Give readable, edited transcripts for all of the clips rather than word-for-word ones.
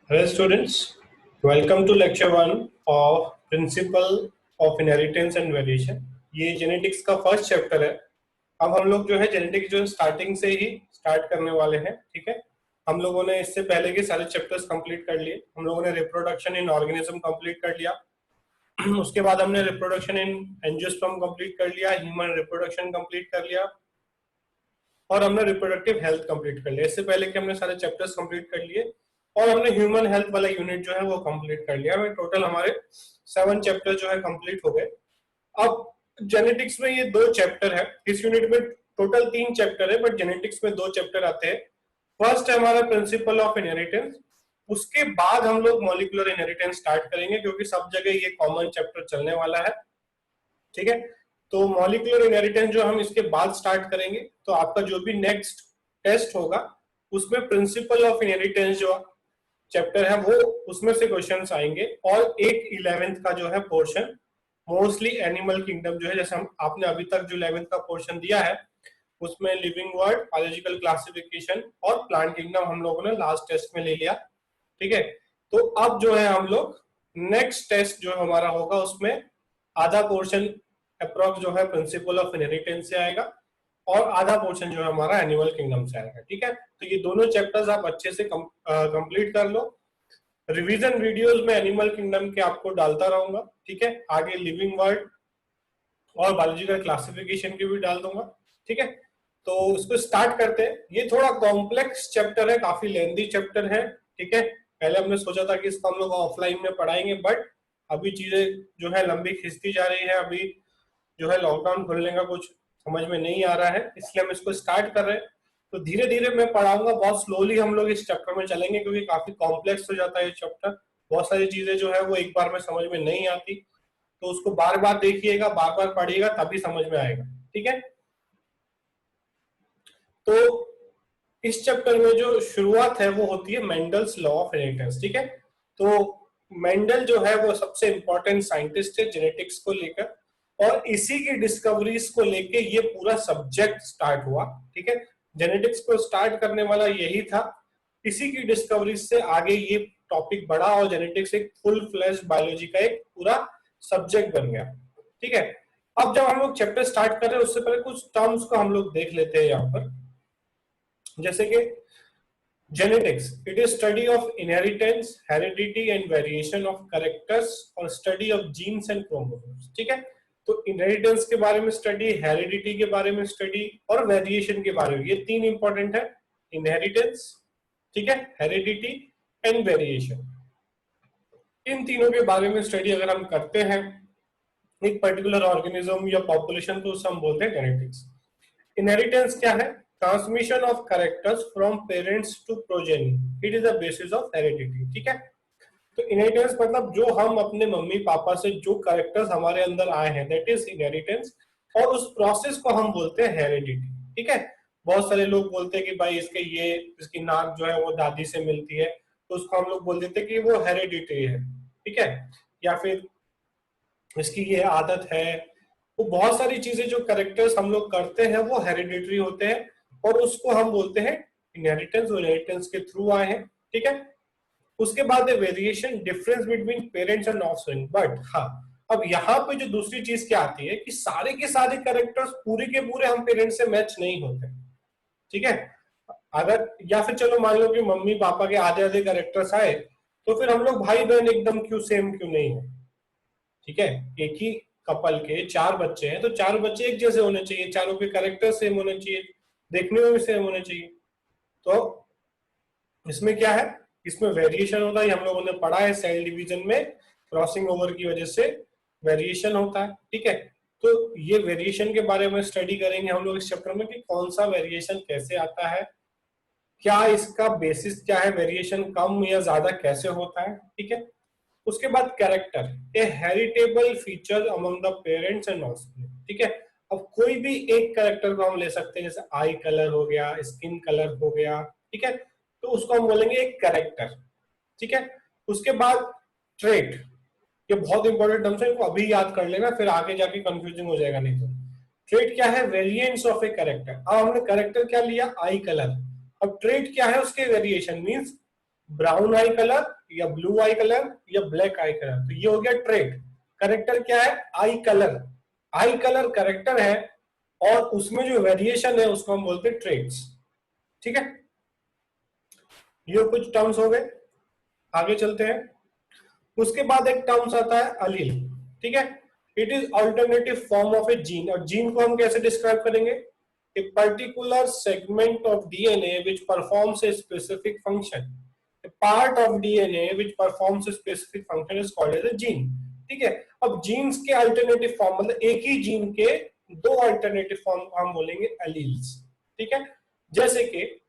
Hello students, welcome to lecture 1 of Principle of Inheritance and Variation। ये genetics का first chapter है। अब हम लोग जो है जेनेटिक्स जो स्टार्टिंग से ही स्टार्ट करने वाले हैं। ठीक है, हम लोगों ने इससे पहले के सारे चैप्टर्स कंप्लीट कर लिए। हम लोगों ने रिप्रोडक्शन इन ऑर्गेनिज्म कंप्लीट कर लिया। उसके बाद हमने रिप्रोडक्शन इन एंजियोस्पर्म कंप्लीट कर लिया, ह्यूमन रिप्रोडक्शन कंप्लीट कर लिया और हमने रिप्रोडक्टिव हेल्थ कंप्लीट कर लिया। इससे पहले कि हमने सारे चैप्टर्स कंप्लीट कर लिए और हमने ह्यूमन हेल्थ वाला यूनिट जो है वो कंप्लीट कर लिया। टोटल हमारे 7 चैप्टर जो है कंप्लीट हो गए। अब जेनेटिक्स में ये 2 चैप्टर है। इस यूनिट में टोटल 3 चैप्टर है, बट जेनेटिक्स में 2 चैप्टर आते हैं। फर्स्ट है हमारा प्रिंसिपल ऑफ इनहेरिटेंस, उसके बाद हम लोग मॉलिक्यूलर इनहेरिटेंस स्टार्ट करेंगे क्योंकि सब जगह ये कॉमन चैप्टर चलने वाला है। ठीक है, तो मॉलिक्यूलर इनहेरिटेंस जो हम इसके बाद स्टार्ट करेंगे, तो आपका जो भी नेक्स्ट टेस्ट होगा उसमें प्रिंसिपल ऑफ इनहेरिटेंस जो चैप्टर है वो उसमें से क्वेश्चंस आएंगे और एक 11th का जो है पोर्शन मोस्टली एनिमल किंगडम जो है, जैसे हम आपने अभी तक जो 11th का पोर्शन दिया है उसमें लिविंग वर्ल्ड, बायोलॉजिकल क्लासिफिकेशन और प्लांट किंगडम हम लोगों ने लास्ट टेस्ट में ले लिया। ठीक है, तो अब जो है हम लोग नेक्स्ट टेस्ट जो हमारा होगा उसमें आधा पोर्शन अप्रोक्स जो है प्रिंसिपल ऑफ इनहेरिटेंस से आएगा और आधा पोर्शन जो है हमारा एनिमल किंगडम से आएगा। ठीक है, तो ये दोनों चैप्टर्स आप अच्छे से कंप्लीट कर लो। रिवीजन वीडियोस में एनिमल किंगडम के आपको डालता रहूंगा। ठीक है, आगे लिविंग वर्ल्ड और बायोलॉजिकल क्लासिफिकेशन की भी डाल दूंगा। ठीक है, तो इसको स्टार्ट करते हैं। ये थोड़ा कॉम्प्लेक्स चैप्टर है, काफी लेंथी चैप्टर है। ठीक है, पहले हमने सोचा था कि इसको हम लोग ऑफलाइन में पढ़ाएंगे, बट अभी चीजें जो है लंबी खिंचती जा रही है। अभी जो है लॉकडाउन खुलने का कुछ समझ में नहीं आ रहा है, इसलिए हम इसको स्टार्ट कर रहे हैं। तो धीरे धीरे मैं पढ़ाऊंगा, बहुत स्लोली हम लोग इस चैप्टर में चलेंगे क्योंकि काफी कॉम्प्लेक्स हो जाता है ये चैप्टर। बहुत सारी चीजें जो है वो एक बार में समझ में नहीं आती, तो उसको बार बार देखिएगा, बार बार पढ़िएगा, तभी समझ में आएगा। ठीक है, तो इस चैप्टर में जो शुरुआत है वो होती है मेंडल्स लॉ ऑफ इनहेरिटेंस। ठीक है, तो मेंडल जो है वो सबसे इंपॉर्टेंट साइंटिस्ट है जेनेटिक्स को लेकर, और इसी की डिस्कवरीज को लेके ये पूरा सब्जेक्ट स्टार्ट हुआ। ठीक है, जेनेटिक्स को स्टार्ट करने वाला यही था। इसी की डिस्कवरीज से आगे ये टॉपिक बढ़ा और जेनेटिक्स एक फुल फ्लैश बायोलॉजी का एक पूरा सब्जेक्ट बन गया। ठीक है, अब जब हम लोग चैप्टर स्टार्ट कर रहे हैं उससे पहले कुछ टर्म्स को हम लोग देख लेते हैं यहाँ पर। जैसे कि genetics, it is study of inheritance, heredity and variation of characters और study of genes and chromosomes। ठीक है, तो inheritance के बारे में स्टडी, heredity के बारे में स्टडी और variation के बारे में, ये 3 इंपॉर्टेंट है। inheritance, ठीक है, heredity and variation, इन तीनों के बारे में स्टडी अगर हम करते हैं एक पर्टिकुलर ऑर्गेनिज्म या पॉपुलेशन, तो उसे हम बोलते हैं जेनेटिक्स। इनहेरिटेंस क्या है? Transmission of characters from parents to progeny, it is the basis of heredity. ठीक है, तो इनहेरिटेंस मतलब जो हम अपने मम्मी पापा से जो कैरेक्टर्स हमारे अंदर आए हैं, दैट इज इनहेरिटेंस, और उस प्रोसेस को हम बोलते हैं हेरिडिटी। ठीक है, बहुत सारे लोग बोलते हैं कि भाई इसकी नाक जो है वो दादी से मिलती है, तो उसको हम लोग बोल देते हैं कि वो हेरिडिटी है। ठीक है, या फिर इसकी ये आदत है। वो बहुत सारी चीजें जो कैरेक्टर्स हम लोग करते हैं वो हेरिडिटरी होते हैं और उसको हम बोलते हैं इनहेरिटेंस, इनहेरिटेंस के थ्रू आए हैं। ठीक है, उसके बाद variation, difference between parents and offspring. But हाँ, अब यहाँ पे जो दूसरी चीज क्या आती है कि सारे के सारे कैरेक्टर्स पूरे के पूरे हम पेरेंट्स से मैच नहीं होते। ठीक है, अगर या फिर चलो मान लो कि मम्मी पापा के आधे आधे कैरेक्टर्स आए, तो फिर हम लोग भाई बहन एकदम क्यों सेम क्यों नहीं है? ठीक है, एक ही कपल के 4 बच्चे हैं तो 4 बच्चे एक जैसे होने चाहिए, चारों के कैरेक्टर सेम होने चाहिए, देखने में भी सेम होने चाहिए। तो इसमें क्या है, इसमें वेरिएशन होता है, हम लोगों ने पढ़ा है सेल डिवीजन में, क्रॉसिंग ओवर की वजह से वेरिएशन होता है। ठीक है, तो ये वेरिएशन के बारे में स्टडी करेंगे हम लोग इस चैप्टर में कि कौन सा वेरिएशन कैसे आता है, क्या इसका बेसिस क्या है, वेरिएशन कम या ज्यादा कैसे होता है। ठीक है, उसके बाद character, A heritable feature among the parents and offspring. ठीक है, अब कोई भी एक कैरेक्टर को हम ले सकते हैं, जैसे आई कलर हो गया, स्किन कलर हो गया। ठीक है, तो उसको हम बोलेंगे एक कैरेक्टर। ठीक है, उसके बाद ट्रेट, ये बहुत इंपॉर्टेंट टर्म्स है, इनको अभी याद कर लेना, फिर आगे जाके कंफ्यूजिंग हो जाएगा नहीं तो। ट्रेट क्या है? Variants of a character. अब हमने कैरेक्टर क्या लिया? आई कलर। अब ट्रेट क्या है? उसके वेरिएशन, मींस ब्राउन आई कलर या ब्लू आई कलर या ब्लैक आई कलर, तो ये हो गया ट्रेट। करेक्टर क्या है? आई कलर। आई कलर करेक्टर है और उसमें जो वेरिएशन है उसको हम बोलते हैं ट्रेट्स। ठीक है, ये कुछ टर्म्स हो गए। आगे चलते हैं। उसके बाद एक टर्म्स आता है अलील। ठीक है, it is alternative form of a gene. और जीन को हम कैसे डिस्क्राइब करेंगे? A particular segment of DNA which performs a specific function. A part of DNA which performs a specific function is called as a gene. ठीक है, अब jeans के alternative form मतलब एक ही जीन के दो अल्टरनेटिव फॉर्म हम बोलेंगे एलील्स। ठीक है, जैसे कि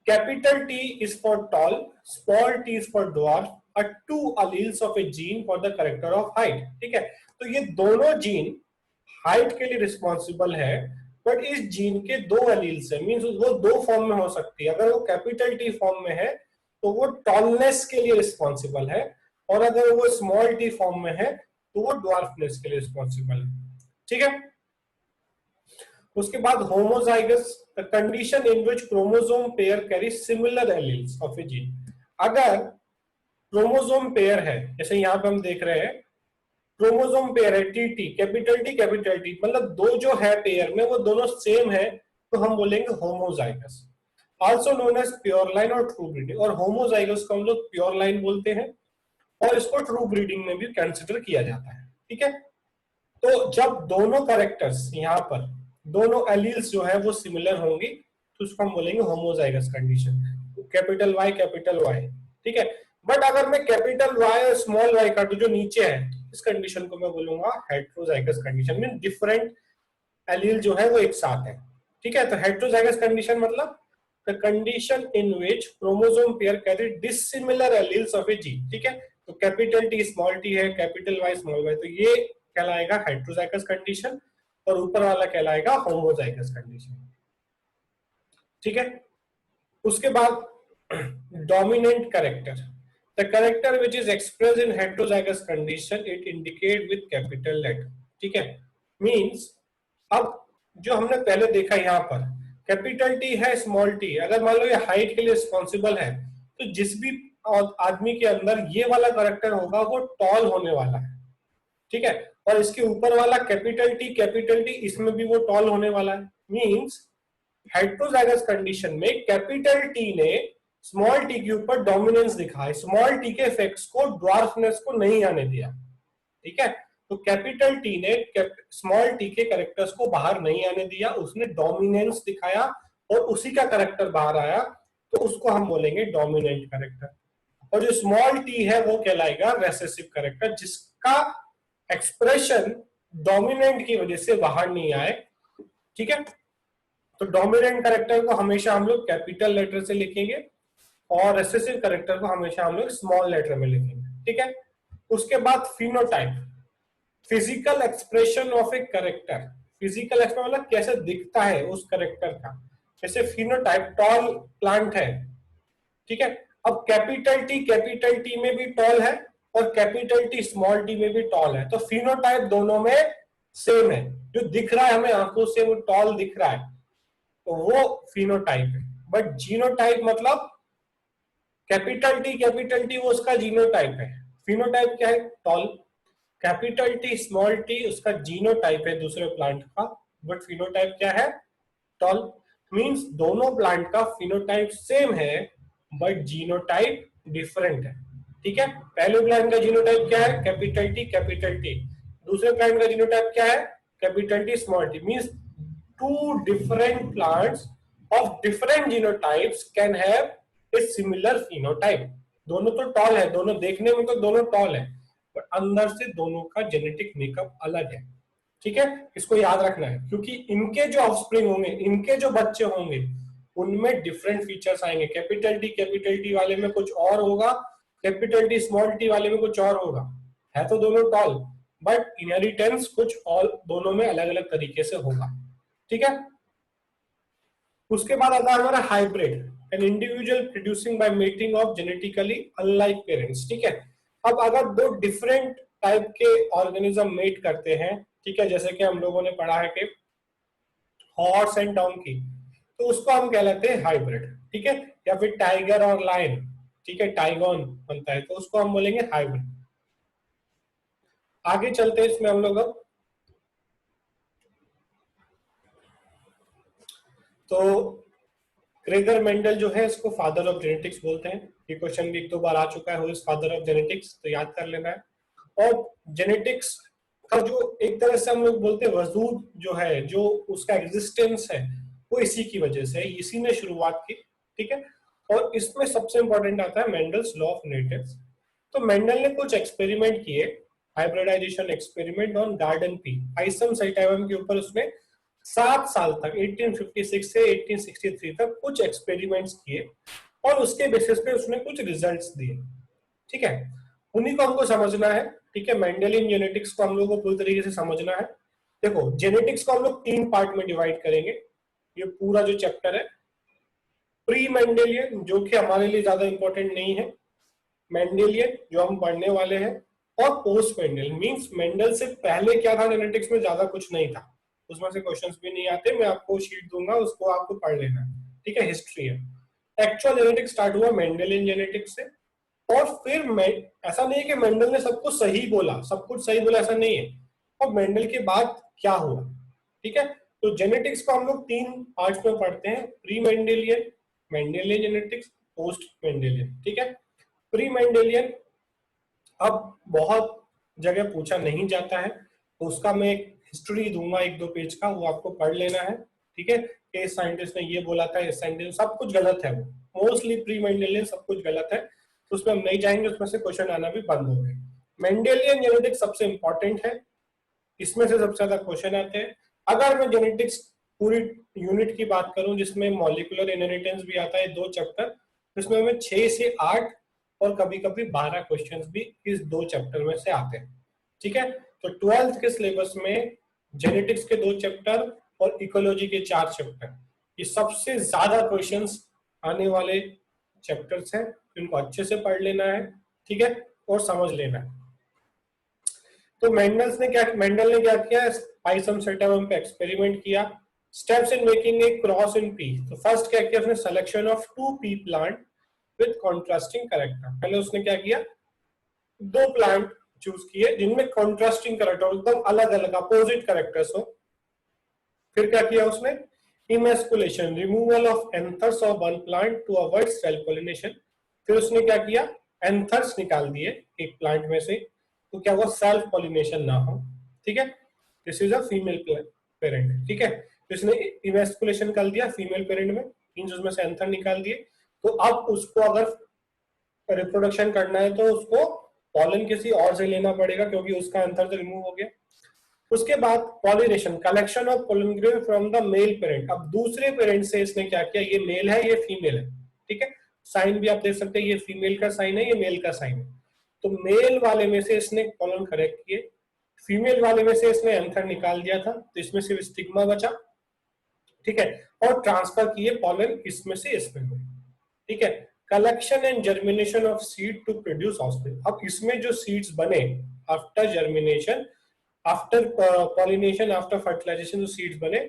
capital T is for tall, small t is for dwarf, are two alleles of a gene for the character of height। ठीक है, तो ये दोनों जीन हाइट के लिए रिस्पॉन्सिबल है, बट इस जीन के दो एलील्स है, मींस वो दो फॉर्म में हो सकती है। अगर वो कैपिटल टी फॉर्म में है तो वो टॉलनेस के लिए रिस्पॉन्सिबल है, और अगर वो स्मॉल टी फॉर्म में है तो वो ड्वार्फनेस के लिए रिस्पॉन्सिबल है। ठीक है, उसके बाद homozygous, the condition in which chromosome pair carry similar alleles of a gene. अगर क्रोमोसोम पेयर है, जैसे यहां पे हम देख रहे हैं क्रोमोसोम पेयर है टी टी, कैपिटल टी, मतलब दो जो है पेयर में वो दोनों सेम है, तो हम बोलेंगे homozygous. Also known as pure line और ट्रू ब्रीडिंग। और होमोजाइगस को हम लोग प्योर लाइन बोलते हैं और इसको ट्रू ब्रीडिंग में भी कंसिडर किया जाता है। ठीक है, तो जब दोनों कैरेक्टर्स यहाँ पर दोनों एलील्स जो है वो सिमिलर होंगी तो उसको हम बोलेंगे homozygous condition, capital Y capital Y. ठीक है, बट अगर मैं कैपिटल वाई और स्मॉल वाई का जो नीचे है, इस कंडीशन को मैं बोलूंगा heterozygous condition, mean different allele जो है वो एक साथ है। ठीक है, तो हेट्रोजाइगस कंडीशन मतलब the condition in which chromosome pair carry dissimilar alleles of a gene. ठीक है, तो कैपिटल टी स्मॉल टी है, कैपिटल वाई स्मॉल वाई, तो ये कहलाएगा हेट्रोजाइगस कंडीशन और ऊपर वाला कहलाएगा होमोजाइगस कंडीशन। ठीक है, उसके बाद dominant character, the character which is express in heterozygous condition it indicate with capital letter. ठीक है, मींस अब जो हमने पहले देखा यहाँ पर कैपिटल टी है स्मॉल टी, अगर मान लो ये हाइट के लिए रिस्पॉन्सिबल है तो जिस भी आदमी के अंदर ये वाला कैरेक्टर होगा वो टॉल होने वाला है। ठीक है, और इसके ऊपर वाला कैपिटल टी इसमें भी वो टॉल होने वाला है। मींस हेट्रोजाइगस कंडीशन में कैपिटल टी ने स्मॉल टी के ऊपर डोमिनेंस दिखाया, स्मॉल टी के इफेक्ट्स को ड्वार्फनेस को नहीं आने दिया। ठीक है, तो कैपिटल टी ने स्मॉल टी के कैरेक्टर्स को बाहर नहीं आने दिया, उसने डोमिनेंस दिखाया और उसी का कैरेक्टर बाहर आया, तो उसको हम बोलेंगे डोमिनेंट कैरेक्टर। और जो स्मॉल टी है वो कहलाएगा रेसेसिव कैरेक्टर, जिसका एक्सप्रेशन डोमिनेंट की वजह से बाहर नहीं आए। ठीक है, तो डोमिनेंट कैरेक्टर को हमेशा हम लोग कैपिटल लेटर से लिखेंगे और रेसेसिव कैरेक्टर को हमेशा हम लोग स्मॉल लेटर में लिखेंगे। ठीक है, उसके बाद phenotype, physical expression of a character. Physical expression मतलब कैसे दिखता है उस कैरेक्टर का। जैसे फिनोटाइप टॉल प्लांट है। ठीक है, अब कैपिटल टी में भी टॉल है और कैपिटल टी स्मॉल टी में भी टॉल है, तो फिनोटाइप दोनों में सेम है, जो दिख रहा है हमें आंखों से वो टॉल दिख रहा है, तो वो फिनोटाइप है। बट जीनोटाइप मतलब कैपिटल टी वो उसका जीनोटाइप है, फिनोटाइप क्या है? Tall. Capital T small T उसका जीनोटाइप है दूसरे प्लांट का, बट फिनोटाइप क्या है? टॉल। मींस दोनों प्लांट का फिनोटाइप सेम है बट जीनोटाइप डिफरेंट है। ठीक है, पहले प्लांट का जीनोटाइप क्या है? Capital T. दूसरे प्लांट का जीनोटाइप क्या है? Capital T small T. Means two different plants of different genotypes can have a similar phenotype. दोनों तो टॉल है, दोनों देखने में तो दोनों टॉल है, बट अंदर से दोनों का जेनेटिक मेकअप अलग है। ठीक है, इसको याद रखना है, क्योंकि इनके जो ऑफस्प्रिंग होंगे, इनके जो बच्चे होंगे, उनमें डिफरेंट फीचर्स आएंगे। कैपिटल टी वाले में कुछ और होगा, कैपिटल टी स्मॉल टी वाले में कुछ और होगा। है तो दोनों टॉल, बट इनहेरिटेंस कुछ और दोनों में अलग अलग तरीके से होगा। ठीक है, उसके बाद आता है हमारा hybrid, an individual producing by mating of genetically unlike parents. ठीक है, अब अगर दो डिफरेंट टाइप के ऑर्गेनिज्म मेट करते हैं, ठीक है, जैसे कि हम लोगों ने पढ़ा है कि हॉर्स एंड डोंकी, तो उसको हम कहलाते हैं हाइब्रिड। ठीक है, या फिर टाइगर और लायन। ठीक है, टाइगोन बनता है, तो उसको हम बोलेंगे हाइब्रिड। आगे चलते हैं इसमें हम लोग अब। तो ग्रेगर मेंडल जो है इसको फादर ऑफ जेनेटिक्स बोलते हैं। ये क्वेश्चन भी एक दो बार आ चुका है, who is father of genetics, तो याद कर लेना है। और जेनेटिक्स का जो एक तरह से हम लोग बोलते हैं वजूद जो है, जो उसका एग्जिस्टेंस है, वो इसी की वजह से है, इसी ने शुरुआत की। ठीक है, और इसमें सबसे इंपॉर्टेंट आता है मेंडल्स लॉ ऑफ इनहेरिटेंस। तो मेंडल ने कुछ एक्सपेरिमेंट किए, hybridization experiment on garden pea, pisum sativum के ऊपर उसने 7 साल तक 1856 से 1863 तक कुछ एक्सपेरिमेंट्स किए और उसके बेसिस पे उसने कुछ रिजल्ट्स दिए। ठीक है, उन्हीं को हमको समझना है। ठीक है, मेंडेलियन जेनेटिक्स को हम लोग को पूरी तरीके से समझना है। देखो, जेनेटिक्स को हम लोग 3 पार्ट में डिवाइड करेंगे। ये पूरा जो चैप्टर है, प्री मेंडेलियन जो कि हमारे लिए ज्यादा इंपॉर्टेंट नहीं है, मेंडेलियन जो हम पढ़ने वाले हैं, और पोस्ट मेंडल मींस मेंडल से पहले क्या था जेनेटिक्स में, ज्यादा कुछ नहीं था, उसमें से क्वेश्चंस भी नहीं आते। मैं आपको शीट दूंगा, उसको आपको पढ़ लेना है। ठीक है, हिस्ट्री है। एक्चुअल जेनेटिक्स स्टार्ट हुआ मेंडेलियन जेनेटिक्स से, और फिर ऐसा नहीं है कि मेंडल ने सबको सही बोला, सब कुछ सही बोला, ऐसा नहीं है। और मेंडल के बाद क्या हुआ, ठीक है। तो जेनेटिक्स को हम लोग 3 पार्ट्स में पढ़ते हैं, pre Mendelian, Mendelian genetics, post Mendelian. ठीक है, प्री मेंडेलियन अब बहुत जगह पूछा नहीं जाता है, तो उसका मैं एक हिस्ट्री दूंगा 1-2 पेज का, वो आपको पढ़ लेना है। ठीक है, कि इस साइंटिस्ट ने ये बोला था, इस साइंटिस्ट, सब कुछ गलत है, वो मोस्टली प्री मेंडेलियन सब कुछ गलत है, तो उसमें हम नहीं जाएंगे, उसमें से क्वेश्चन आना भी बंद हो गए। मेंडेलियन जेनेटिक्स सबसे इंपॉर्टेंट है, इसमें से सबसे ज्यादा क्वेश्चन आते हैं। अगर मैं जेनेटिक्स पूरी यूनिट की बात करूं जिसमें मॉलिक्यूलर इनहेरिटेंस भी आता है, 2 चैप्टर, इसमें हमें 6 से 8 और कभी कभी 12 क्वेश्चंस भी इस 2 चैप्टर में से आते हैं। ठीक है, तो 12th के सिलेबस में जेनेटिक्स के 2 चैप्टर और इकोलॉजी के 4 चैप्टर, ये सबसे ज्यादा क्वेश्चंस आने वाले चैप्टर्स हैं, इनको अच्छे से पढ़ लेना है। ठीक है, और समझ लेना है। तो मेंडल ने क्या किया, पाइसम सेटम पे एक्सपेरिमेंट किया। Steps in making a cross in P, तो फर्स्ट क्या किया उसने, selection of 2 P plant with contrasting character. पहले उसने क्या किया, 2 प्लांट चूज किए जिनमें कॉन्ट्रास्टिंग कैरेक्टर, एकदम अलग अलग अपोजिट कैरेक्टर्स हो। फिर क्या किया उसने, emasculation, removal of anthers of one plant to avoid self pollination. फिर उसने क्या किया, एंथर्स निकाल दिए एक प्लांट में से, तो क्या हुआ, सेल्फ पॉलिनेशन ना हो। ठीक है, this is a female parent. ठीक है, तो इसने इमेस्कुलेशन निकाल दिया फीमेल पेरेंट में, मींस उसमें से एंथर निकाल दिए। तो अब उसको अगर रिप्रोडक्शन करना है तो उसको पॉलन किसी और से लेना पड़ेगा, क्योंकि उसका एंथर तो रिमूव हो गया। उसके बाद pollination, collection of pollen grain from the male parent. अब दूसरे पेरेंट से इसने क्या किया, ये मेल है, ये फीमेल है। ठीक है, साइन भी आप देख सकते हैं, ये फीमेल का साइन है, ये मेल का साइन है। तो मेल वाले में से इसने पोलन कलेक्ट किए, फीमेल वाले में से इसने एंथर निकाल दिया था, तो इसमें सिर्फ स्टिग्मा बचा। ठीक है, और ट्रांसफर किए पोलन इसमें से इसमें। ठीक है, collection and germination of seed to produce offspring. अब इसमें जो सीड्स बने after germination, after pollination, after fertilization जो सीड्स बने,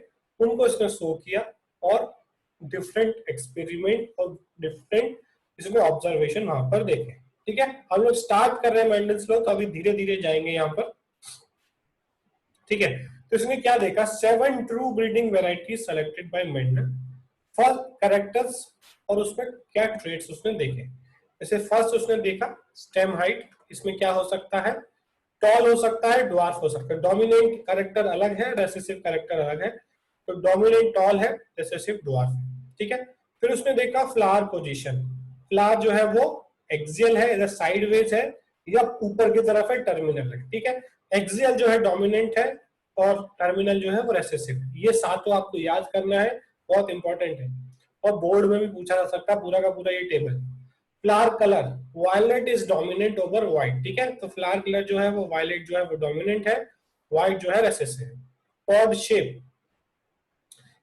उनको इसने शो किया और डिफरेंट एक्सपेरिमेंट और डिफरेंट इसमें ऑब्जर्वेशन वहां पर देखे। ठीक है, हम लोग स्टार्ट कर रहे हैं मेंडल्स लॉ, तो अभी धीरे धीरे जाएंगे यहाँ पर। ठीक है, तो इसने क्या देखा, 7 true breeding varieties selected bye Mendel for characters, और उसमें क्या ट्रेड्स उसने देखे। जैसे फर्स्ट उसने देखा स्टेम हाइट, इसमें क्या हो सकता है, टॉल हो सकता है, ड्वार्फ हो सकता है। डोमिनेंट कैरेक्टर अलग है, रेसेसिव कैरेक्टर अलग है, तो डोमिनेंट टॉल है, रेसेसिव ड्वार्फ। ठीक है, फिर उसने देखा फ्लावर पोजीशन, फ्लावर जो है वो एक्सियल है, इधर साइडवेज है, या ऊपर की तरफ है, टर्मिनल है। ठीक है, एक्सियल जो है डोमिनेंट है, और टर्मिनल जो है वो रेसेसिव। ये सातों आपको याद करना है, बहुत इंपॉर्टेंट है, और बोर्ड में भी पूछा जा सकता है पूरा का पूरा ये table. Flower colour, violet is dominant over white. ठीक है, तो फ्लावर कलर जो है वो वायलेट जो है वो डोमिनेंट है, व्हाइट जो है रेसेसिव। पॉड शेप,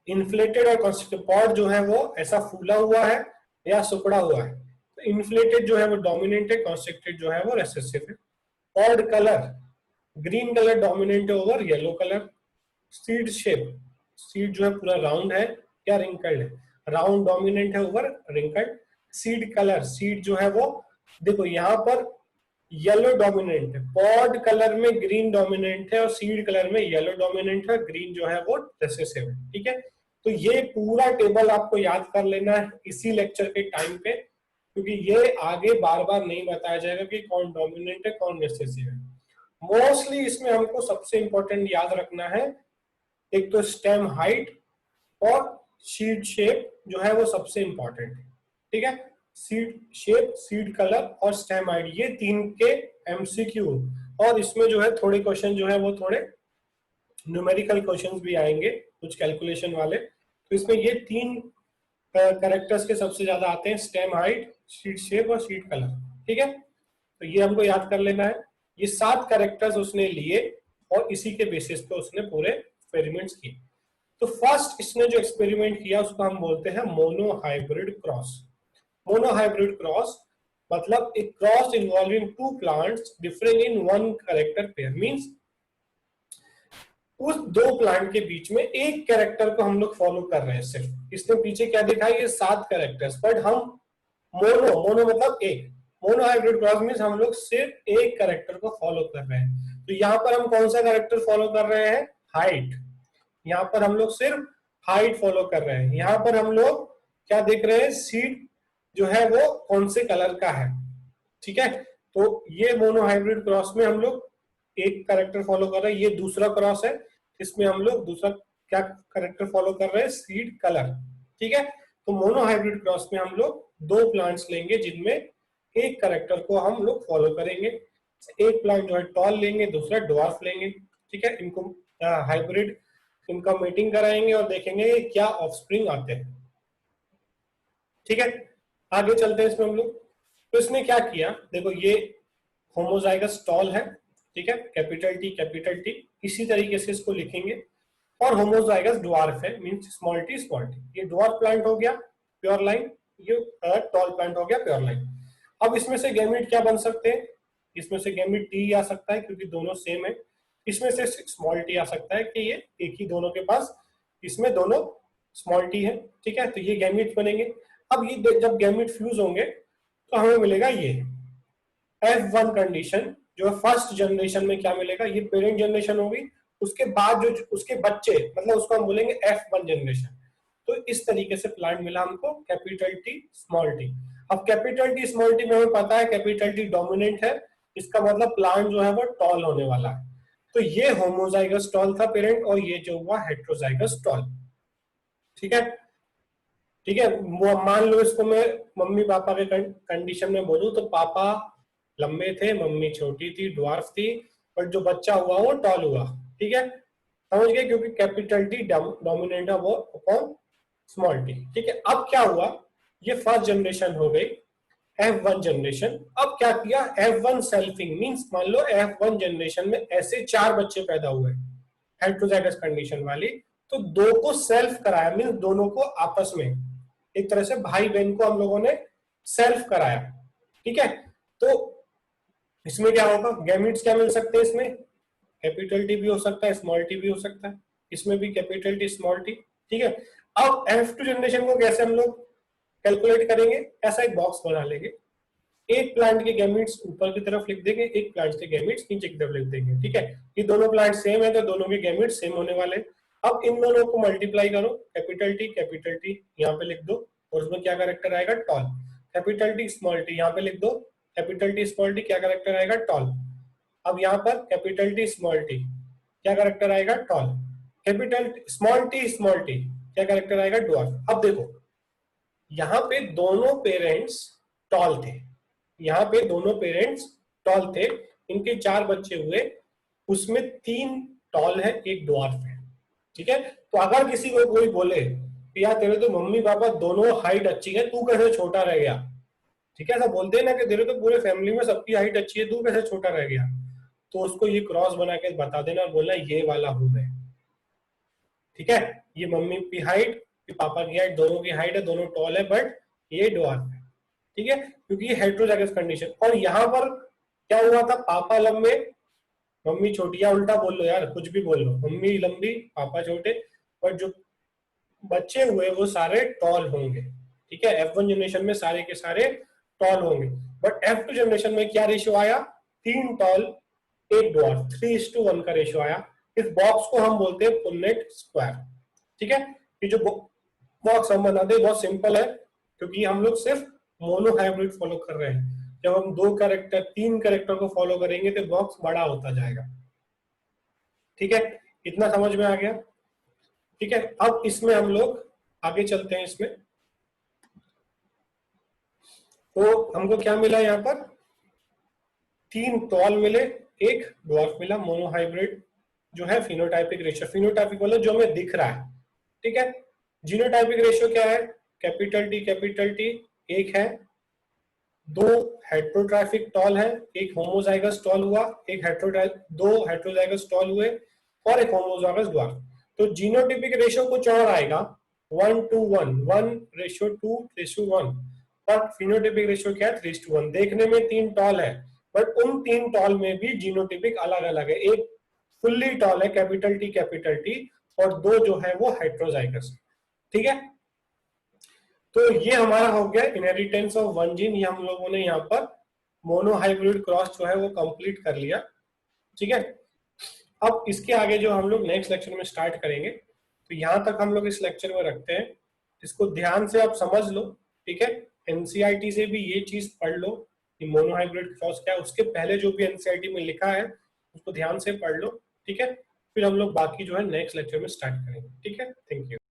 इन्फ्लेटेड और कॉन्स्ट्रिक्टेड, पॉड जो है वो ऐसा फूला हुआ है या सुकड़ा हुआ है, तो इन्फ्लेटेड जो है वो डोमिनेंट है, कॉन्स्ट्रिक्टेड जो है वो रेसेसिव है। Pod colour, green colour dominant है over yellow colour. Seed shape, seed जो है पूरा राउंड है या रिंकल्ड है, राउंड डोमिनेंट है over wrinkled. Seed colour, seed जो है वो देखो यहाँ पर येलो डोमिनेंट है, पॉड कलर में ग्रीन डोमिनेंट है और सीड कलर में येलो डोमिनेंट है, ग्रीन जो है वो रिसेसिव है। ठीक है, तो ये पूरा टेबल आपको याद कर लेना है इसी लेक्चर के टाइम पे, क्योंकि ये आगे बार बार नहीं बताया जाएगा कि कौन डोमिनेंट है कौन रिसेसिव है। मोस्टली इसमें हमको सबसे इंपॉर्टेंट याद रखना है, एक तो स्टेम हाइट और सीड शेप जो है वो सबसे इंपॉर्टेंट है। ठीक है, सीड शेप, सीड कलर और स्टेम हाइट, ये तीन के एमसीक्यू, और इसमें जो है थोड़े क्वेश्चन जो है वो थोड़े न्यूमेरिकल क्वेश्चंस भी आएंगे, कुछ कैलकुलेशन वाले। तो इसमें ये तीन कैरेक्टर्स के सबसे ज्यादा आते हैं, स्टेम हाइट, सीड शेप और सीड कलर। ठीक है, तो ये हमको याद कर लेना है। ये 7 कैरेक्टर्स उसने लिए और इसी के बेसिस पे उसने पूरे एक्सपेरिमेंट्स किए। तो फर्स्ट इसने जो एक्सपेरिमेंट किया उसको हम बोलते हैं मोनोहाइब्रिड क्रॉस। मोनोहाइब्रिड क्रॉस मतलब एक cross involving two plants differing in one character pair, means उस दो प्लांट के बीच में एक कैरेक्टर को हम लोग फॉलो कर रहे हैं सिर्फ। इसने पीछे क्या दिखा है, ये 7 कैरेक्टर्स, बट हम मोनो मतलब एक, मोनोहाइब्रिड क्रॉस मींस हम लोग सिर्फ एक कैरेक्टर को फॉलो कर रहे हैं। तो यहाँ पर हम कौन सा कैरेक्टर फॉलो कर रहे हैं, हाइट। यहाँ पर हम लोग सिर्फ हाइट फॉलो कर रहे हैं। यहाँ पर हम लोग क्या देख रहे हैं, सीड जो है वो कौन से कलर का है। ठीक है, तो ये मोनोहाइब्रिड क्रॉस में हम लोग एक कैरेक्टर फॉलो कर रहे हैं। ये दूसरा क्रॉस है, इसमें हम लोग दूसरा क्या कैरेक्टर फॉलो कर रहे हैं, सीड कलर। ठीक है, तो मोनोहाइब्रिड क्रॉस में हम लोग 2 प्लांट्स लेंगे जिनमें एक कैरेक्टर को हम लोग फॉलो करेंगे। एक प्लांट जो है टॉल लेंगे, दूसरा ड्वार्फ लेंगे। ठीक है, इनको हाइब्रिड, इनका मीटिंग कराएंगे और देखेंगे क्या ऑफस्प्रिंग आते हैं। ठीक है, आगे चलते हैं इसमें हम लोग। तो इसने क्या किया, देखो ये होमोजाइगस टॉल है। ठीक है, कैपिटल टी इसी तरीके से इसको लिखेंगे। और होमोजाइगस ड्वार्फ है, means small T small T. ये ड्वार्फ प्लांट हो गया प्योर लाइन, ये टॉल प्लांट हो गया प्योर लाइन। अब इसमें से गैमीट क्या बन सकते हैं, इसमें से गैमीट टी आ सकता है क्योंकि दोनों सेम है। इसमें से स्मॉल टी आ सकता है कि ये एक ही दोनों के पास, इसमें दोनों स्मॉल टी है। ठीक है, तो ये गैमीट बनेंगे। अब ये जब गैमीट फ्यूज होंगे तो हमें मिलेगा ये F1 कंडीशन, जो फर्स्ट जनरेशन में क्या मिलेगा, ये पेरेंट जनरेशन होगी, उसके बाद जो उसके बच्चे, मतलब उसको हम बोलेंगे F1 जनरेशन। तो इस तरीके से प्लांट मिला हमको कैपिटल टी स्मॉल टी। अब कैपिटल टी स्मॉल टी में हमें पता है कैपिटल टी डोमिनेंट है, इसका मतलब प्लांट जो है वो टॉल होने वाला है। तो ये होमोजाइगस टॉल था पेरेंट, और ये जो हुआ हेट्रोजाइगस टॉल। ठीक है, ठीक है, मान लो इसको मैं मम्मी पापा के कंडीशन में बोलूं तो पापा लंबे थे, मम्मी छोटी थी, ड्वार्फ थी, और जो बच्चा हुआ वो टॉल हुआ। ठीक है, समझ गए, क्योंकि कैपिटल टी डोमिनेंट है वो अपॉन स्मॉल टी। ठीक है, अब क्या हुआ, ये फर्स्ट जनरेशन हो गई F1 जनरेशन। अब क्या किया, F1 सेल्फिंग, मींस मान लो F1 जनरेशन में ऐसे 4 बच्चे पैदा हुए हेट्रोजाइगस कंडीशन वाली, तो 2 को सेल्फ कराया, मींस दोनों को आपस में एक तरह से भाई बहन को हम लोगों ने सेल्फ कराया। ठीक है, तो इसमें क्या होगा, गैमीट्स क्या मिल सकते हैं, इसमें कैपिटल टी भी हो सकता है, स्मॉल टी भी हो सकता है, इसमें भी कैपिटल टी स्मॉल टी। ठीक है, अब F2 जनरेशन को कैसे हम लोग कैलकुलेट करेंगे, ऐसा एक बॉक्स बना लेंगे। एक प्लांट के गैमीट्स ऊपर की तरफ लिख देंगे, एक प्लांट के गैमीट्स नीचे की तरफ लिख देंगे। ठीक है, ये दोनों प्लांट सेम है तो दोनों के गैमीट्स सेम होने वाले। अब इन दोनों को मल्टीप्लाई करो, कैपिटल टी यहाँ पे लिख दो, और उसमें क्या कैरेक्टर आएगा, tall. Capital T small T यहाँ पे लिख दो, कैपिटल टी स्मॉल टी क्या कैरेक्टर आएगा, टॉल। अब यहाँ पर कैपिटल टी स्मॉल टी क्या कैरेक्टर आएगा, टॉल। कैपिटल स्मॉल टी क्या कैरेक्टर आएगा, ड्वार्फ। अब देखो यहाँ पे दोनों पेरेंट्स टॉल थे, यहाँ पे दोनों पेरेंट्स टॉल थे, इनके 4 बच्चे हुए, उसमें 3 टॉल है, एक ड्वार्फ है। ठीक है, तो अगर किसी को कोई बोले कि यार तेरे तो मम्मी पापा दोनों हाइट अच्छी है, तू कैसे छोटा रह गया। ठीक है, ऐसा बोलते हैं ना कि तेरे तो पूरे फैमिली में सबकी हाइट अच्छी है, तू कैसे छोटा रह गया। तो उसको ये क्रॉस बना के बता देना और बोलना ये वाला हूं मैं। ठीक है, ये मम्मी की हाइट, पापा की हाइट, दोनों की हाइट है, दोनों टॉल है, बट ये ड्वार्फ है। ठीक है, क्योंकि ये हेट्रोजाइगस कंडीशन। और यहाँ पर क्या हुआ था, पापा लंबे मम्मी छोटी, या उल्टा बोल लो यार, कुछ भी बोल लो, मम्मी लंबी पापा छोटे, और जो बच्चे हुए वो सारे टॉल होंगे। ठीक है, F1 जनरेशन में सारे के सारे टॉल होंगे, बट F2 जनरेशन में क्या रेशियो आया, 3 टॉल 1 ड्वार्फ, 3:1 का रेशियो आया। इस बॉक्स को हम बोलते हैं पुन्नेट स्क्वायर। ठीक है, ये जो बॉक्स हम बनाते हैं बहुत सिंपल है, क्योंकि हम लोग सिर्फ मोनो हाइब्रिड फॉलो कर रहे हैं। जब हम 2 कैरेक्टर 3 कैरेक्टर को फॉलो करेंगे तो बॉक्स बड़ा होता जाएगा। ठीक है, इतना समझ में आ गया। ठीक है, अब इसमें हम लोग आगे चलते हैं। इसमें तो हमको क्या मिला, यहाँ पर 3 टॉल मिले, 1 ड्वार्फ मिला, मोनो हाइब्रिड जो है फिनोटाइपिक रेशियो, फिनोटाइपिक मतलब जो हमें दिख रहा है। ठीक है, जीनोटाइपिक रेशियो क्या है, कैपिटल टी 1 है, 2 हेट्रोट्राइफिक टॉल है, एक होमोजाइगस टॉल हुआ, एक दो हेट्रोजाइगस टॉल हुए और एक होमोजाइगस ड्वार्फ। तो जीनोटाइपिक रेशियो कुछ और आएगा, 1:1, 1:2:1, और फिनोटाइपिक रेशियो क्या है, 3:1। देखने में 3 टॉल है, बट उन 3 टॉल में भी जीनोटाइपिक अलग अलग है। एक फुल्ली टॉल है कैपिटल टी, और 2 जो है वो हेट्रोजाइगस। ठीक है, तो ये हमारा हो गया इनहेरिटेंस ऑफ वन जीन। ये हम लोगों ने यहाँ पर मोनो हाइब्रिड क्रॉस जो है वो कंप्लीट कर लिया। ठीक है, अब इसके आगे जो हम लोग नेक्स्ट लेक्चर में स्टार्ट करेंगे, तो यहाँ तक हम लोग इस लेक्चर में रखते हैं। इसको ध्यान से आप समझ लो। ठीक है, एनसीईआरटी से भी ये चीज पढ़ लो कि मोनो हाइब्रिड क्रॉस क्या है, उसके पहले जो भी एनसीईआरटी में लिखा है उसको ध्यान से पढ़ लो। ठीक है, फिर हम लोग बाकी जो है नेक्स्ट लेक्चर में स्टार्ट करेंगे। ठीक है, थैंक यू।